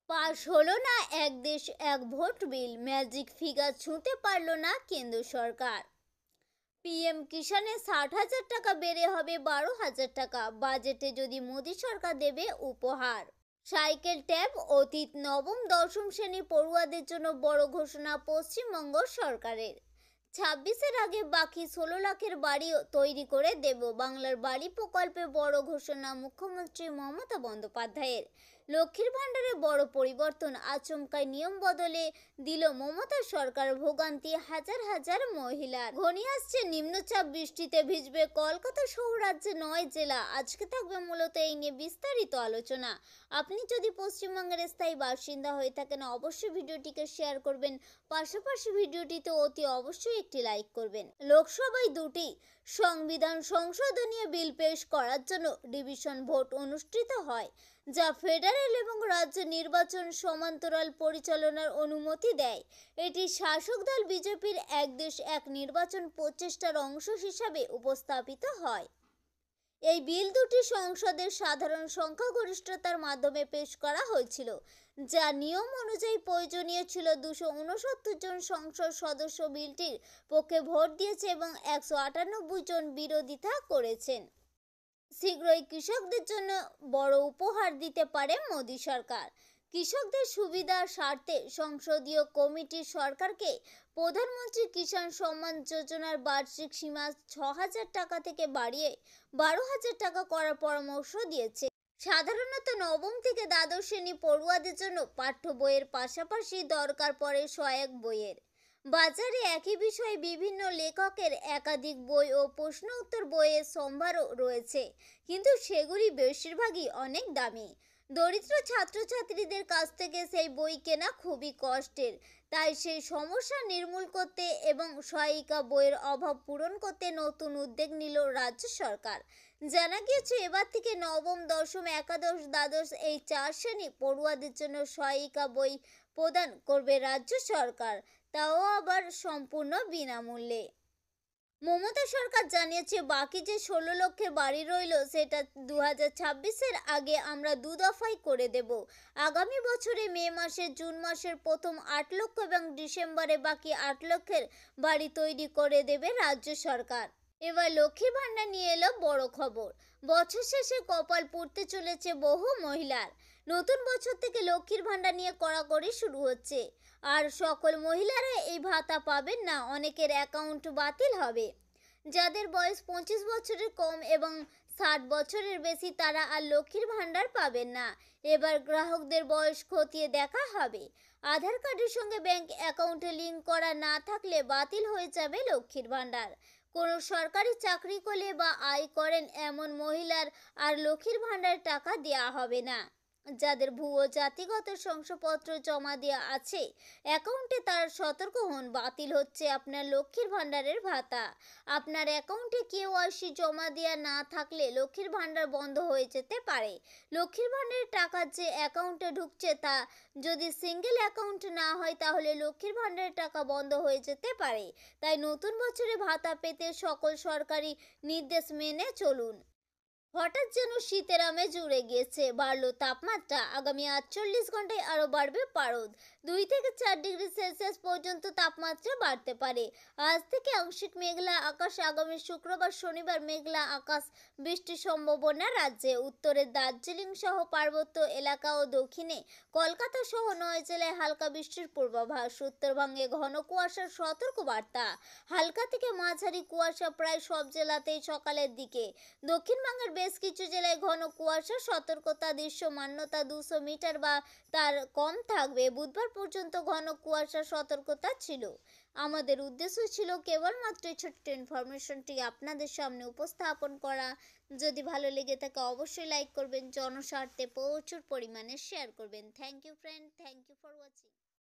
পাশ হলো না এক দেশ এক ভোট বিল, ম্যাজিক ফিগার ছুঁতে পারল না কেন্দ্র সরকার। পিএম কিষানে 60,000 টাকা বেড়ে হবে 12,000 টাকা, বাজেটে যদি মোদী সরকার দেবে উপহার। সাইকেল ট্যাব অতীত, নবম দশম শ্রেণী পড়ুয়াদের জন্য বড় ঘোষণা পশ্চিমবঙ্গ সরকারের। 26-এর আগে বাকি 16 লাখের বাড়িও তৈরি করে দেব, বাংলার বাড়ি প্রকল্পে বড় ঘোষণা মুখ্যমন্ত্রী মমতা বন্দ্যোপাধ্যায়ের। লক্ষ্মীর ভাণ্ডারে বড় পরিবর্তন, আচমকাই নিয়ম বদলে দিল মমতা সরকার, ভোগান্তি হাজার হাজার মহিলার। ঘনিয়ে আসছে নিম্নচাপ, বৃষ্টিতে ভিজবে কলকাতা সহ রাজ্যে 9 জেলা। আজকে থাকবে মূলত এই নিয়ে বিস্তারিত আলোচনা। আপনি যদি পশ্চিমবঙ্গের স্থায়ী বাসিন্দা হয়ে থাকেন অবশ্যই ভিডিওটিকে শেয়ার করবেন, পাশাপাশি ভিডিওটিতে অতি অবশ্যই একটি লাইক করবেন। লোকসভায় 2টি সংবিধান সংশোধনী বিল পেশ করার জন্য ডিভিশন ভোট অনুষ্ঠিত হয়, যা ফেডারেল এবং রাজ্য নির্বাচন সমান্তরাল পরিচালনার অনুমতি দেয়। এটি শাসক দল বিজেপির এক দেশ এক নির্বাচন প্রচেষ্টার অংশ হিসাবে উপস্থাপিত হয়। এই বিল দুটি সংসদের সাধারণ সংখ্যাগরিষ্ঠতার মাধ্যমে পেশ করা হয়েছিল, যা নিয়ম অনুযায়ী প্রয়োজনীয় ছিল। 269 জন সংসদ সদস্য বিলটির পক্ষে ভোট দিয়েছে এবং 198 জন বিরোধিতা করেছেন। শীঘ্রই কৃষকদের জন্য বড় উপহার দিতে পারে মোদী সরকার। কৃষকদের সুবিধার স্বার্থে সংসদীয় কমিটি সরকারকে প্রধানমন্ত্রী কিষাণ সম্মান যোজনার বার্ষিক সীমা 6,000 টাকা থেকে বাড়িয়ে 12,000 টাকা করার পরামর্শ দিয়েছে। সাধারণত নবম থেকে দ্বাদশ শ্রেণী পড়ুয়াদের জন্য পাঠ্য বইয়ের পাশাপাশি দরকার পড়ে সহায়ক বইয়ের। বাজারে একই বিষয়ে বিভিন্ন লেখকের একাধিক বই ও প্রশ্ন উত্তর বইয়ের সম্ভারও রয়েছে, কিন্তু সেগুলি বেশিরভাগই অনেক দামি। দরিদ্র ছাত্রছাত্রীদের কাছ থেকে সেই বই কেনা খুবই কষ্টের। তাই সেই সমস্যা নির্মূল করতে এবং সহায়িকা বইয়ের অভাব পূরণ করতে নতুন উদ্যোগ নিল রাজ্য সরকার। জানা গিয়েছে এবার থেকে নবম দশম একাদশ দ্বাদশ এই 4 শ্রেণী পড়ুয়াদের জন্য সহায়িকা বই প্রদান করবে রাজ্য সরকার, তাও আবার সম্পূর্ণ বিনামূল্যে। মমতা সরকার জানিয়েছে বাকি যে 16 লক্ষের বাড়ি রইল সেটা 2026-এর আগে আমরা 2 দফায় করে দেব। আগামী বছরে মে মাসে, জুন মাসের প্রথম 8 লক্ষ এবং ডিসেম্বরে বাকি 8 লক্ষের বাড়ি তৈরি করে দেবে রাজ্য সরকার। এবার লক্ষ্মীর ভাণ্ডার নিয়ে এলো বড় খবর। বছর শেষে কপাল পুড়তে চলেছে বহু মহিলার। নতুন বছর থেকে লক্ষ্মীর ভাণ্ডার নিয়ে কড়াকড়ি শুরু হচ্ছে, আর সকল মহিলারা এই ভাতা পাবেন না, অনেকের অ্যাকাউন্ট বাতিল হবে। যাদের বয়স 25 বছরের কম এবং 60 বছরের বেশি তারা আর লক্ষ্মীর ভাণ্ডার পাবেন না। এবার গ্রাহকদের বয়স খতিয়ে দেখা হবে। আধার কার্ডের সঙ্গে ব্যাংক অ্যাকাউন্টে লিঙ্ক করা না থাকলে বাতিল হয়ে যাবে লক্ষ্মীর ভাণ্ডার। কোনো সরকারি চাকরি করলে বা আয় করেন এমন মহিলার আর লক্ষ্মীর ভাণ্ডার টাকা দেওয়া হবে না। যাদের ভুয়ো জাতিগত শংসাপত্র জমা দেওয়া আছে অ্যাকাউন্টে, তারা সতর্ক হন, বাতিল হচ্ছে আপনার লক্ষ্মীর ভাণ্ডারের ভাতা। আপনার অ্যাকাউন্টে কেওয়াইসি জমা দেওয়া না থাকলে লক্ষ্মীর ভাণ্ডার বন্ধ হয়ে যেতে পারে। লক্ষ্মীর ভাণ্ডারের টাকা যে অ্যাকাউন্টে ঢুকছে তা যদি সিঙ্গেল অ্যাকাউন্ট না হয় তাহলে লক্ষ্মীর ভাণ্ডারের টাকা বন্ধ হয়ে যেতে পারে। তাই নতুন বছরে ভাতা পেতে সকল সরকারি নির্দেশ মেনে চলুন। হঠাৎ যেন শীতের আমেজ উড়ে গিয়েছে, বাড়লো তাপমাত্রা। আগামী 48 ঘন্টায় আরও বাড়বে পারদ। 2 থেকে 4 ডিগ্রি সেলসিয়াস পর্যন্ত তাপমাত্রা বাড়তে পারে। আজ থেকে আংশিক মেঘলা আকাশ, আগামী শুক্রবার শনিবার মেঘলা আকাশ, বৃষ্টির সম্ভাবনা রাজ্যে। উত্তরে দার্জিলিং সহ পার্বত্য এলাকা ও দক্ষিণে কলকাতা সহ 9 জেলায় হালকা বৃষ্টির পূর্বাভাস। উত্তরবঙ্গে ঘন কুয়াশার সতর্ক বার্তা। হালকা থেকে মাঝারি কুয়াশা প্রায় সব জেলাতেই সকালের দিকে। দক্ষিণবঙ্গের বেশ কিছু জেলায় ঘন কুয়াশা সতর্কতা, দৃশ্যমানতা 200 মিটার বা তার কম থাকবে। বুধবার পর্যন্ত ঘন কুয়াশা সতর্কতা ছিল। আমাদের উদ্দেশ্য ছিল কেবলমাত্র এই ছোট্ট ইনফরমেশনটি আপনাদের সামনে উপস্থাপন করা। যদি ভালো লেগে থাকে অবশ্যই লাইক করবেন, জনস্বার্থে প্রচুর পরিমাণে শেয়ার করবেন। Thank you friend, thank you for watching.